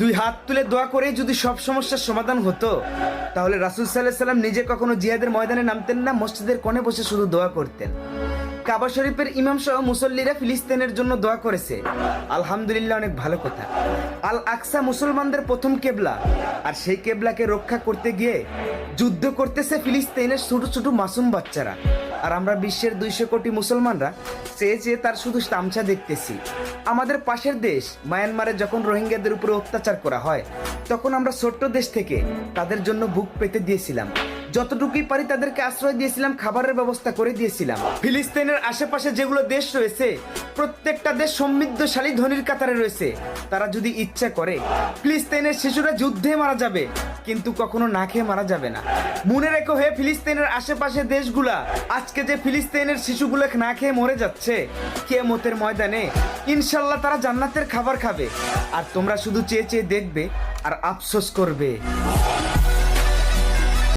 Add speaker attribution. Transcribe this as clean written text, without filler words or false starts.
Speaker 1: দুই হাত তুলে দোয়া করে যদি সব সমস্যার সমাধান হতো, তাহলে রাসূল সাল্লাল্লাহু আলাইহি সাল্লাম নিজে কখনো জিহাদের ময়দানে নামতেন না, মসজিদের কোণে বসে শুধু দোয়া করতেন। কাবা শরীফের ইমাম সহ মুসল্লিরা ফিলিস্তিনের জন্য দোয়া করেছে, আলহামদুলিল্লাহ, অনেক ভালো কথা। আল আকসা মুসলমানদের প্রথম কেবলা, আর সেই কেবলাকে রক্ষা করতে গিয়ে যুদ্ধ করতেছে ফিলিস্তিনের ছোট ছোট মাসুম বাচ্চারা, আর আমরা বিশ্বের 200 কোটি মুসলমানরা চেয়ে চেয়ে তার শুধু তামসা দেখতেছি। আমাদের পাশের দেশ মায়ানমারে যখন রোহিঙ্গাদের উপরে অত্যাচার করা হয়, তখন আমরা ছোট্ট দেশ থেকে তাদের জন্য বুক পেতে দিয়েছিলাম, যতটুকুই পারি তাদেরকে আশ্রয় দিয়েছিলাম, খাবারের ব্যবস্থা করে দিয়েছিলাম। ফিলিস্তিনের আশেপাশে যেগুলো দেশ রয়েছে, প্রত্যেকটা দেশ সমৃদ্ধশালী ধনীর কাতারে রয়েছে। তারা যদি ইচ্ছা করে, ফিলিস্তিনের শিশুরা যুদ্ধে মারা যাবে, কিন্তু কখনো না খেয়ে মারা যাবে না। মনে রেখো হে ফিলিস্তিনের আশেপাশে দেশগুলা, আজকে যে ফিলিস্তিনের শিশুগুলো না খেয়ে মরে যাচ্ছে, কিয়ামতের ময়দানে ইনশাল্লাহ তারা জান্নাতের খাবার খাবে, আর তোমরা শুধু চেয়ে চেয়ে দেখবে আর আফসোস করবে।